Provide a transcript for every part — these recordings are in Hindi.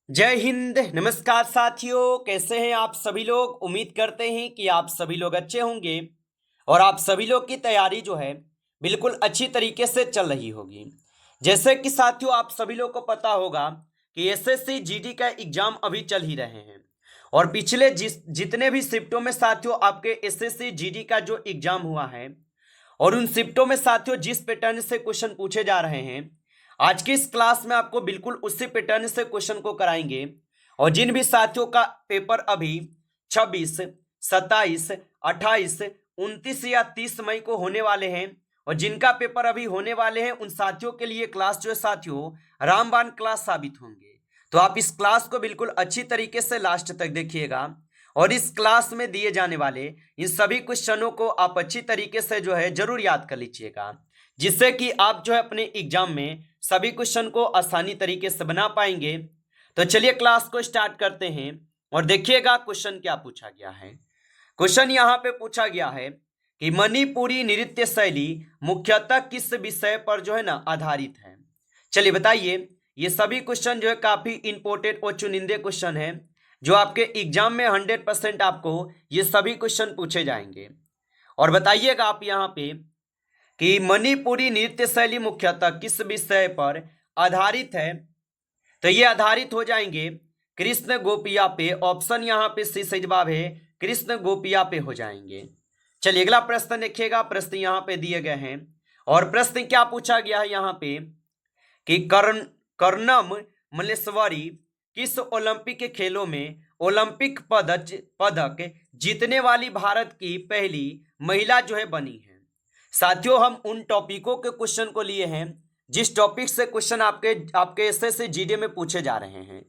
जय हिंद। नमस्कार साथियों, कैसे हैं आप सभी लोग। उम्मीद करते हैं कि आप सभी लोग अच्छे होंगे और आप सभी लोग की तैयारी जो है बिल्कुल अच्छी तरीके से चल रही होगी। जैसे कि साथियों आप सभी लोग को पता होगा कि एसएससी जीडी का एग्जाम अभी चल ही रहे हैं और पिछले जितने भी शिफ्टों में साथियों आपके एसएससी जीडी का जो एग्जाम हुआ है और उन शिफ्टों में साथियों जिस पैटर्न से क्वेश्चन पूछे जा रहे हैं, आज की इस क्लास में आपको बिल्कुल उसी पैटर्न से क्वेश्चन को कराएंगे। और जिन भी साथियों का पेपर अभी 26, 27, 28, 29 या 30 मई को होने वाले हैं और जिनका पेपर अभी होने वाले हैं, उन साथियों के लिए क्लास जो है साथियों रामबाण क्लास साबित होंगे। तो आप इस क्लास को बिल्कुल अच्छी तरीके से लास्ट तक देखिएगा और इस क्लास में दिए जाने वाले इन सभी क्वेश्चनों को आप अच्छी तरीके से जो है जरूर याद कर लीजिएगा, जिससे कि आप जो है अपने एग्जाम में सभी क्वेश्चन को आसानी तरीके से बना पाएंगे। तो चलिए क्लास को स्टार्ट करते हैं और देखिएगा क्वेश्चन क्या पूछा गया है। क्वेश्चन यहाँ पे पूछा गया है कि मणिपुरी नृत्य शैली मुख्यतः किस विषय पर जो है ना आधारित है। चलिए बताइए। ये सभी क्वेश्चन जो है काफी इंपॉर्टेंट और चुनिंदे क्वेश्चन है जो आपके एग्जाम में 100% आपको ये सभी क्वेश्चन पूछे जाएंगे। और बताइएगा आप यहाँ पे कि मणिपुरी नृत्य शैली मुख्यतः किस विषय पर आधारित है। तो ये आधारित हो जाएंगे कृष्ण गोपिया पे। ऑप्शन यहाँ पे सी सही जवाब है, कृष्ण गोपिया पे हो जाएंगे। चलिए अगला प्रश्न देखिएगा। प्रश्न यहाँ पे दिए गए हैं और प्रश्न क्या पूछा गया है यहाँ पे कि कर्णम मल्लेश्वरी किस ओलंपिक खेलों में ओलंपिक पदक जीतने वाली भारत की पहली महिला जो है बनी है। साथियों हम उन टॉपिकों के क्वेश्चन को लिए हैं जिस टॉपिक से क्वेश्चन आपके एसएससी जीडी में पूछे जा रहे हैं।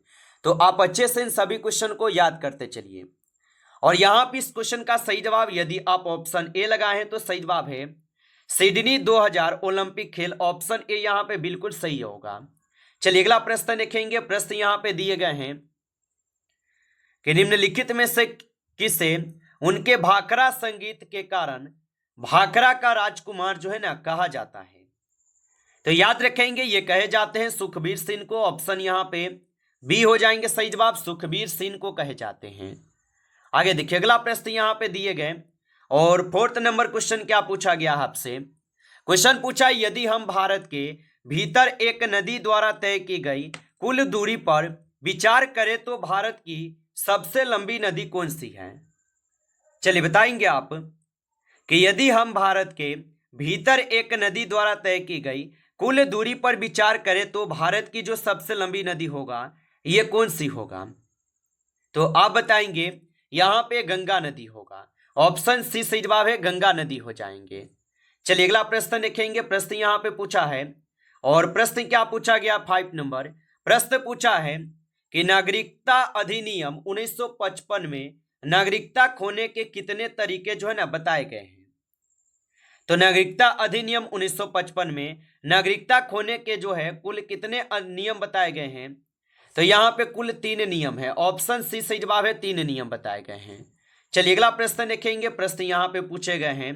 तो आप अच्छे से इन सभी क्वेश्चन को याद करते चलिए। और यहाँ पे इस क्वेश्चन का सही जवाब यदि आप ऑप्शन ए लगाए हैं तो सही जवाब है सिडनी 2000 ओलंपिक खेल। ऑप्शन ए यहाँ पे बिल्कुल सही होगा। चलिए अगला प्रश्न देखेंगे। प्रश्न यहाँ पे दिए गए हैं कि निम्नलिखित में से किसे उनके भाखड़ा संगीत के कारण भाखड़ा का राजकुमार जो है ना कहा जाता है। तो याद रखेंगे ये कहे जाते हैं सुखबीर सिंह को। ऑप्शन यहाँ पे बी हो जाएंगे सही जवाब, सुखबीर सिंह को कहे जाते हैं। आगे देखिए अगला प्रश्न यहाँ पे दिए गए और 4th नंबर क्वेश्चन क्या पूछा गया आपसे। क्वेश्चन पूछा यदि हम भारत के भीतर एक नदी द्वारा तय की गई कुल दूरी पर विचार करें तो भारत की सबसे लंबी नदी कौन सी है। चलिए बताएंगे आप कि यदि हम भारत के भीतर एक नदी द्वारा तय की गई कुल दूरी पर विचार करें तो भारत की जो सबसे लंबी नदी होगा ये कौन सी होगा। तो आप बताएंगे यहाँ पे गंगा नदी होगा। ऑप्शन सी सही जवाब है, गंगा नदी हो जाएंगे। चलिए अगला प्रश्न देखेंगे। प्रश्न यहाँ पे पूछा है और प्रश्न क्या पूछा गया 5 नंबर प्रश्न पूछा है कि नागरिकता अधिनियम 1955 में नागरिकता खोने के कितने तरीके जो है ना बताए गए हैं। तो नागरिकता अधिनियम 1955 में नागरिकता खोने के जो है कुल कितने नियम बताए गए हैं। तो यहाँ पे कुल 3 नियम है। ऑप्शन सी सही जवाब है, 3 नियम बताए गए हैं। चलिए अगला प्रश्न देखेंगे। प्रश्न यहाँ पे पूछे गए हैं।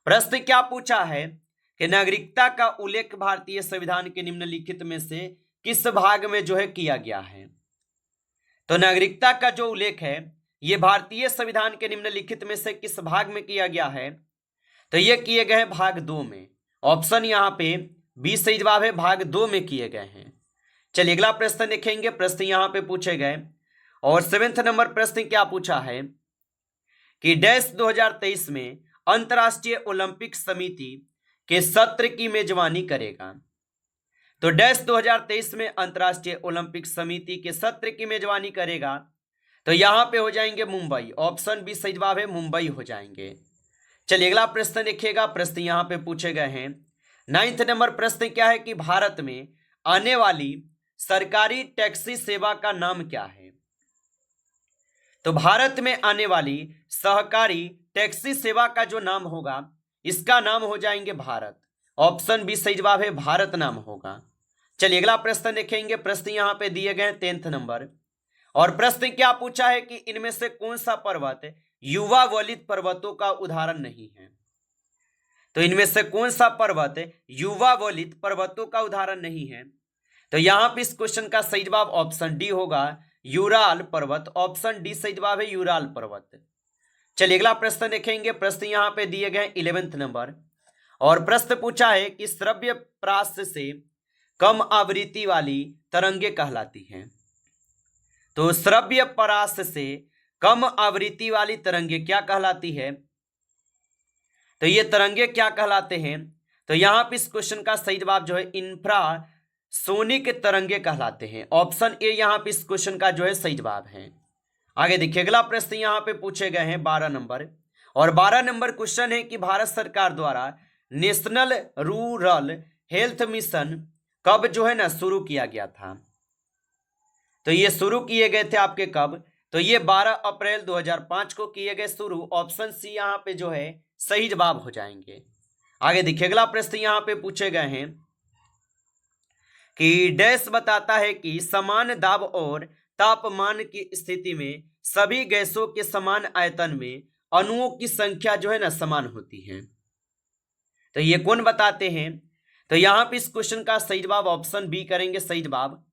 प्रश्न क्या पूछा है कि नागरिकता का उल्लेख भारतीय संविधान के निम्नलिखित में से किस भाग में जो है किया गया है। तो नागरिकता का जो उल्लेख है ये भारतीय संविधान के निम्नलिखित में से किस भाग में किया गया है। तो ये किए गए हैं भाग 2 में। ऑप्शन यहाँ पे बी सही जवाब है, भाग 2 में किए गए हैं। चलिए अगला प्रश्न देखेंगे। प्रश्न यहाँ पे पूछे गए और 7th नंबर प्रश्न क्या पूछा है कि डैश 2023 में अंतर्राष्ट्रीय ओलंपिक समिति के सत्र की मेजबानी करेगा। तो डैश 2023 में अंतर्राष्ट्रीय ओलंपिक समिति के सत्र की मेजबानी करेगा। तो यहाँ पे हो जाएंगे मुंबई। ऑप्शन बी सही जवाब है, मुंबई हो जाएंगे। चलिए अगला प्रश्न देखिएगा। प्रश्न यहाँ पे पूछे गए हैं 9th नंबर प्रश्न क्या है कि भारत में आने वाली सरकारी टैक्सी सेवा का नाम क्या है। तो भारत में आने वाली सहकारी टैक्सी सेवा का जो नाम होगा इसका नाम हो जाएंगे भारत। ऑप्शन बी सही जवाब है, भारत नाम होगा। चलिए अगला प्रश्न देखेंगे। प्रश्न यहाँ पे दिए गए 10th नंबर और प्रश्न क्या पूछा है कि इनमें से कौन सा पर्वत युवा वलित पर्वतों का उदाहरण नहीं है। तो इनमें से कौन सा पर्वत युवा वलित पर्वतों का उदाहरण नहीं है। तो यहां पे इस क्वेश्चन का सही जवाब ऑप्शन डी होगा, यूराल पर्वत। ऑप्शन डी सही जवाब है, यूराल पर्वत। चलिए अगला प्रश्न देखेंगे। प्रश्न यहां पे दिए गए 11वें नंबर, और प्रश्न पूछा है कि श्रव्य प्राश से कम आवृत्ति वाली तरंगे कहलाती हैं। तो श्रव्य परास से कम आवृत्ति वाली तरंगे क्या कहलाती है? तो ये तरंगे क्या कहलाते हैं? तो यहां पे इस क्वेश्चन का सही जवाब जो है इंफ्रासोनिक तरंगे कहलाते हैं। ऑप्शन ए यहां पे इस क्वेश्चन का जो है सही जवाब है। आगे देखिए अगला प्रश्न यहां पे पूछे गए हैं 12 नंबर, और 12 नंबर क्वेश्चन है कि भारत सरकार द्वारा नेशनल रूरल हेल्थ मिशन कब जो है ना शुरू किया गया था? तो ये शुरू किए गए थे आपके कब? तो ये 12 अप्रैल 2005 को किए गए शुरू। ऑप्शन सी यहाँ पे जो है सही जवाब हो जाएंगे। आगे देखिए अगला प्रश्न यहाँ पे पूछे गए हैं कि डैश बताता है कि समान दाब और तापमान की स्थिति में सभी गैसों के समान आयतन में अणुओं की संख्या जो है ना समान होती है। तो ये कौन बताते हैं? तो यहाँ पे इस क्वेश्चन का सही जवाब ऑप्शन बी करेंगे सही जवाब।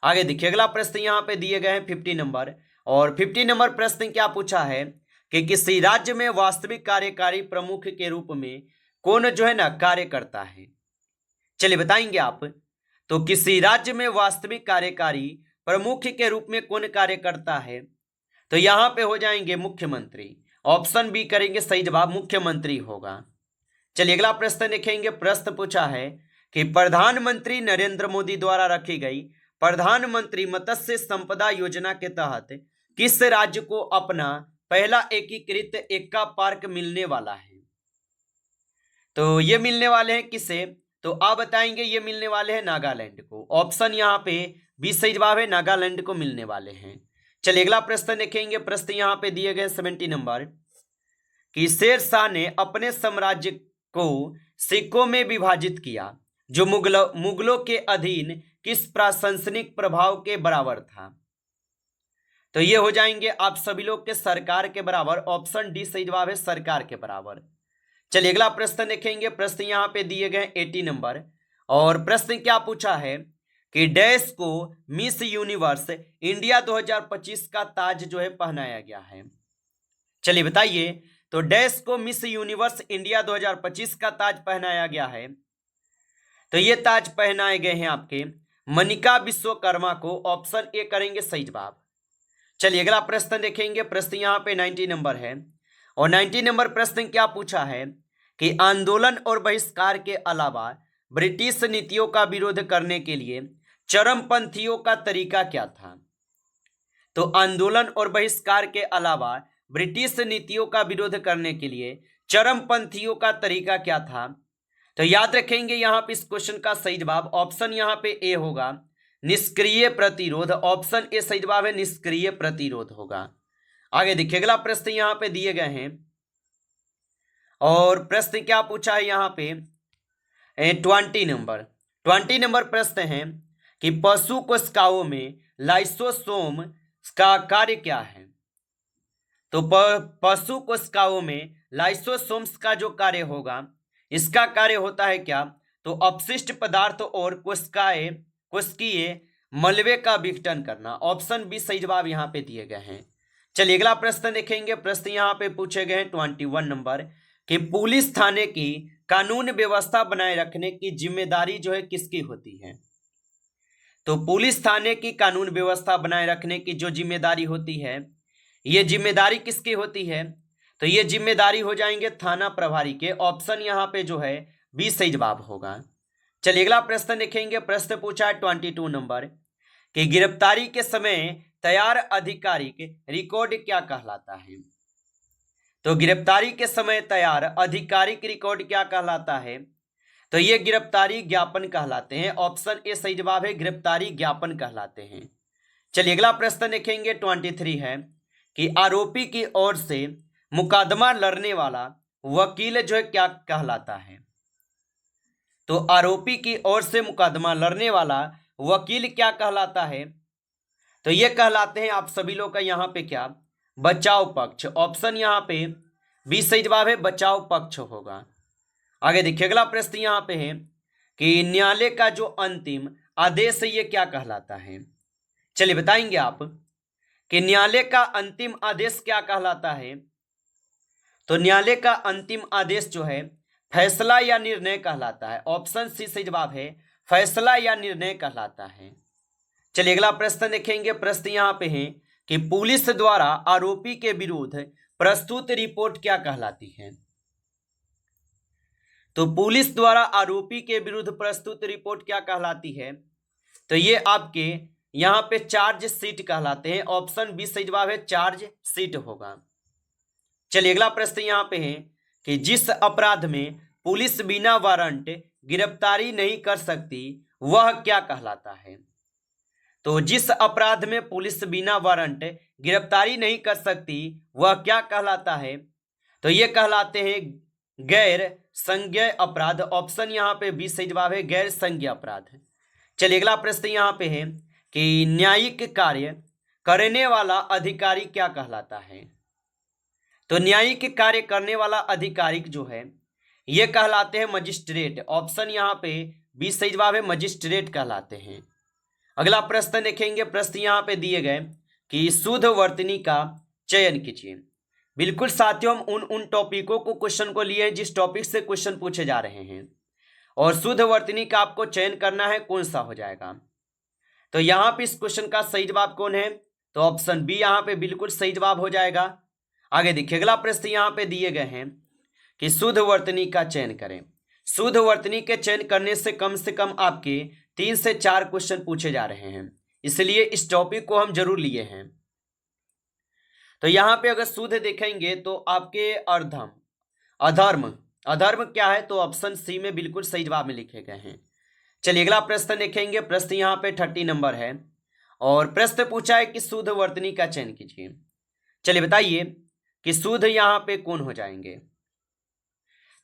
आगे देखिए अगला प्रश्न यहाँ पे दिए गए हैं 50 नंबर, और 50 नंबर प्रश्न क्या पूछा है कि किसी राज्य में वास्तविक कार्यकारी प्रमुख के रूप में कौन जो है ना कार्य करता है? चलिए बताएंगे आप। तो किसी राज्य में वास्तविक कार्यकारी प्रमुख के रूप में कौन कार्य करता है? तो यहां पे हो जाएंगे मुख्यमंत्री। ऑप्शन बी करेंगे सही जवाब, मुख्यमंत्री होगा। चलिए अगला प्रश्न देखेंगे। प्रश्न पूछा है कि प्रधानमंत्री नरेंद्र मोदी द्वारा रखी गई प्रधानमंत्री मत्स्य संपदा योजना के तहत किस राज्य को अपना पहला एकीकृत एक्वा पार्क मिलने वाला है? तो ये मिलने वाले हैं किसे? तो आप बताएंगे ये मिलने वाले हैं नागालैंड को। ऑप्शन यहाँ पे बी सही जवाब है, नागालैंड को मिलने वाले हैं। चलिए अगला प्रश्न देखेंगे। प्रश्न यहाँ पे दिए गए 70 नंबर कि शेर शाह ने अपने साम्राज्य को सिक्कों में विभाजित किया जो मुगलों के अधीन किस प्रशासनिक प्रभाव के बराबर था? तो ये हो जाएंगे आप सभी लोग के सरकार के बराबर। ऑप्शन डी सही जवाब है, सरकार के बराबर। चलिए अगला प्रश्न देखेंगे। प्रश्न यहाँ पे दिए गए 80 नंबर, और प्रश्न क्या पूछा है कि डैश को मिस यूनिवर्स इंडिया 2025 का ताज जो है पहनाया गया है। चलिए बताइए। तो डैश को मिस यूनिवर्स इंडिया 2025 का ताज पहनाया गया है। तो ये ताज पहनाए गए हैं आपके मनिका विश्वकर्मा को। ऑप्शन ए करेंगे सही जवाब। चलिए अगला प्रश्न देखेंगे। प्रश्न यहाँ पे 90 नंबर है, और 90 नंबर प्रश्न क्या पूछा है कि आंदोलन और बहिष्कार के अलावा ब्रिटिश नीतियों का विरोध करने के लिए चरमपंथियों का तरीका क्या था? तो आंदोलन और बहिष्कार के अलावा ब्रिटिश नीतियों का विरोध करने के लिए चरमपंथियों का तरीका क्या था? तो याद रखेंगे यहाँ पे इस क्वेश्चन का सही जवाब ऑप्शन यहाँ पे ए होगा, निष्क्रिय प्रतिरोध। ऑप्शन ए सही जवाब है, निष्क्रिय प्रतिरोध होगा। आगे देखिए अगला प्रश्न यहाँ पे दिए गए हैं, और प्रश्न क्या पूछा है यहाँ पे 20 नंबर प्रश्न है कि पशु कोशिकाओं में लाइसोसोम का कार्य क्या है? तो पशु कोशिकाओं में लाइसोसोम्स का जो कार्य होगा, इसका कार्य होता है क्या? तो अपशिष्ट पदार्थ और कोशिकीय मलबे का विघटन करना। ऑप्शन बी सही जवाब यहाँ पे दिए गए हैं। चलिए अगला प्रश्न देखेंगे। प्रश्न यहाँ पे पूछे गए हैं 21 नंबर कि पुलिस थाने की कानून व्यवस्था बनाए रखने की जिम्मेदारी जो है किसकी होती है? तो पुलिस थाने की कानून व्यवस्था बनाए रखने की जो जिम्मेदारी होती है, ये जिम्मेदारी किसकी होती है? तो ये जिम्मेदारी हो जाएंगे थाना प्रभारी के। ऑप्शन यहाँ पे जो है बी सही जवाब होगा। चलिए अगला प्रश्न देखेंगे। प्रश्न पूछा है 22 नंबर कि गिरफ्तारी के समय तैयार आधिकारिक रिकॉर्ड क्या कहलाता है? तो गिरफ्तारी के समय तैयार आधिकारिक रिकॉर्ड क्या कहलाता है? तो ये गिरफ्तारी ज्ञापन कहलाते हैं। ऑप्शन ए सही जवाब है, गिरफ्तारी ज्ञापन कहलाते हैं। चलिए अगला प्रश्न देखेंगे 23 है कि आरोपी की ओर से मुकदमा लड़ने वाला वकील जो है क्या कहलाता है? तो आरोपी की ओर से मुकदमा लड़ने वाला वकील क्या कहलाता है? तो ये कहलाते हैं आप सभी लोग का यहाँ पे क्या, बचाव पक्ष। ऑप्शन यहाँ पे बी सही जवाब है, बचाव पक्ष होगा। आगे देखिए अगला प्रश्न यहाँ पे है कि न्यायालय का जो अंतिम आदेश ये क्या कहलाता है? चलिए बताएंगे आप कि न्यायालय का अंतिम आदेश क्या कहलाता है? तो न्यायालय का अंतिम आदेश जो है फैसला या निर्णय कहलाता है। ऑप्शन सी सही जवाब है, फैसला या निर्णय कहलाता है। चलिए अगला प्रश्न देखेंगे। प्रश्न यहाँ पे है कि पुलिस द्वारा आरोपी के विरुद्ध प्रस्तुत रिपोर्ट क्या कहलाती है? तो पुलिस द्वारा आरोपी के विरुद्ध प्रस्तुत रिपोर्ट क्या कहलाती है? तो ये आपके यहाँ पे चार्ज शीट कहलाते हैं। ऑप्शन बी सही जवाब है, चार्ज शीट होगा। चलिए अगला प्रश्न यहाँ पे है कि जिस अपराध में पुलिस बिना वारंट गिरफ्तारी नहीं कर सकती वह क्या कहलाता है? तो जिस अपराध में पुलिस बिना वारंट गिरफ्तारी नहीं कर सकती वह क्या कहलाता है? तो ये कहलाते हैं गैर संज्ञेय अपराध। ऑप्शन यहाँ पे बी सही जवाब है, गैर संज्ञेय अपराध। चलिए अगला प्रश्न यहाँ पे है कि न्यायिक कार्य करने वाला अधिकारी क्या कहलाता है? तो न्यायिक कार्य करने वाला अधिकारी जो है ये कहलाते हैं मजिस्ट्रेट। ऑप्शन यहाँ पे बी सही जवाब है, मजिस्ट्रेट कहलाते हैं। अगला प्रश्न देखेंगे। प्रश्न यहाँ पे दिए गए कि शुद्ध वर्तनी का चयन कीजिए। बिल्कुल साथियों, हम उन टॉपिकों को क्वेश्चन को लिए हैं जिस टॉपिक से क्वेश्चन पूछे जा रहे हैं, और शुद्ध वर्तनी का आपको चयन करना है कौन सा हो जाएगा। तो यहाँ पे इस क्वेश्चन का सही जवाब कौन है? तो ऑप्शन बी यहाँ पे बिल्कुल सही जवाब हो जाएगा। आगे देखिए अगला प्रश्न यहाँ पे दिए गए हैं कि शुद्ध वर्तनी का चयन करें। शुद्ध वर्तनी के चयन करने से कम आपके 3 से 4 क्वेश्चन पूछे जा रहे हैं, इसलिए इस टॉपिक को हम जरूर लिए हैं। तो यहाँ पे अगर शुद्ध देखेंगे तो आपके अधर्म, अधर्म क्या है? तो ऑप्शन सी में बिल्कुल सही जवाब में लिखे गए हैं। चलिए अगला प्रश्न देखेंगे। प्रश्न यहाँ पे 30 नंबर है और प्रश्न पूछा है कि शुद्ध वर्तनी का चयन कीजिए। चलिए बताइए कि शुद्ध यहाँ पे कौन हो जाएंगे?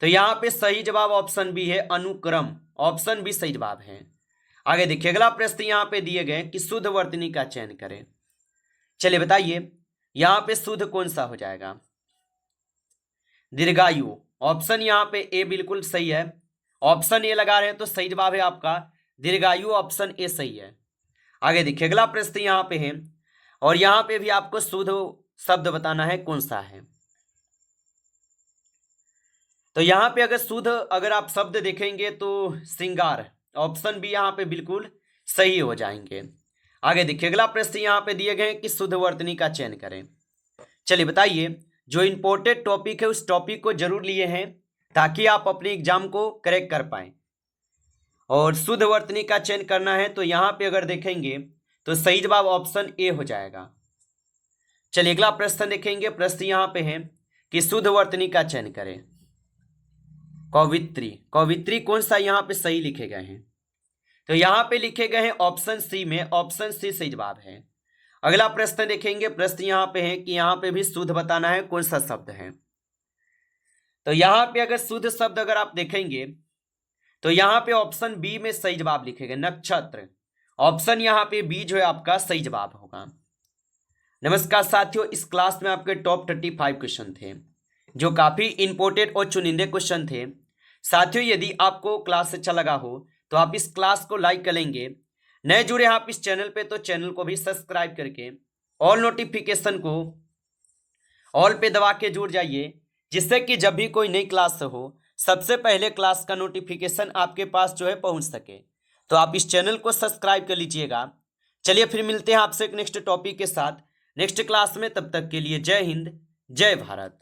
तो यहाँ पे सही जवाब ऑप्शन बी है, अनुक्रम। ऑप्शन बी सही जवाब है। आगे देखिए अगला प्रश्न यहाँ पे दिए गए कि शुद्ध वर्तनी का चयन करें। चलिए बताइए यहाँ पे शुद्ध कौन सा हो जाएगा? दीर्घायु। ऑप्शन यहाँ पे ए बिल्कुल सही है। ऑप्शन ए लगा रहे हैं तो सही जवाब है आपका दीर्घायु। ऑप्शन ए सही है। आगे देखिए अगला प्रश्न यहाँ पे है और यहाँ पे भी आपको शुद्ध शब्द बताना है कौन सा है। तो यहाँ पे अगर आप शब्द देखेंगे तो श्रृंगार। ऑप्शन बी यहाँ पे बिल्कुल सही हो जाएंगे। आगे देखिए अगला प्रश्न यहाँ पे दिए गए कि शुद्ध वर्तनी का चयन करें। चलिए बताइए, जो इंपॉर्टेंट टॉपिक है उस टॉपिक को जरूर लिए हैं ताकि आप अपने एग्जाम को करेक्ट कर पाएं। और शुद्ध वर्तनी का चयन करना है तो यहाँ पे अगर देखेंगे तो सही जवाब ऑप्शन ए हो जाएगा। चलिए अगला प्रश्न देखेंगे। प्रश्न यहाँ पे है कि शुद्ध वर्तनी का चयन करें। कौवित्री, कौवित्री कौन सा यहाँ पे सही लिखे गए हैं? तो यहाँ पे लिखे गए हैं ऑप्शन सी में। ऑप्शन सी सही जवाब है। अगला प्रश्न देखेंगे। प्रश्न यहाँ पे है कि यहाँ पे भी शुद्ध बताना है कौन सा शब्द है। तो यहाँ पे अगर शुद्ध शब्द अगर आप देखेंगे तो यहाँ पे ऑप्शन बी में सही जवाब लिखेगा, नक्षत्र। ऑप्शन यहाँ पे बी जो है आपका सही जवाब होगा। नमस्कार साथियों, इस क्लास में आपके टॉप 35 क्वेश्चन थे जो काफ़ी इंपॉर्टेंट और चुनिंदे क्वेश्चन थे। साथियों, यदि आपको क्लास अच्छा लगा हो तो आप इस क्लास को लाइक करेंगे। नए जुड़े हैं आप इस चैनल पे तो चैनल को भी सब्सक्राइब करके ऑल नोटिफिकेशन को ऑल पे दबा के जुड़ जाइए, जिससे कि जब भी कोई नई क्लास हो सबसे पहले क्लास का नोटिफिकेशन आपके पास जो है पहुंच सके। तो आप इस चैनल को सब्सक्राइब कर लीजिएगा। चलिए फिर मिलते हैं आपसे एक नेक्स्ट टॉपिक के साथ नेक्स्ट क्लास में। तब तक के लिए जय हिंद, जय भारत।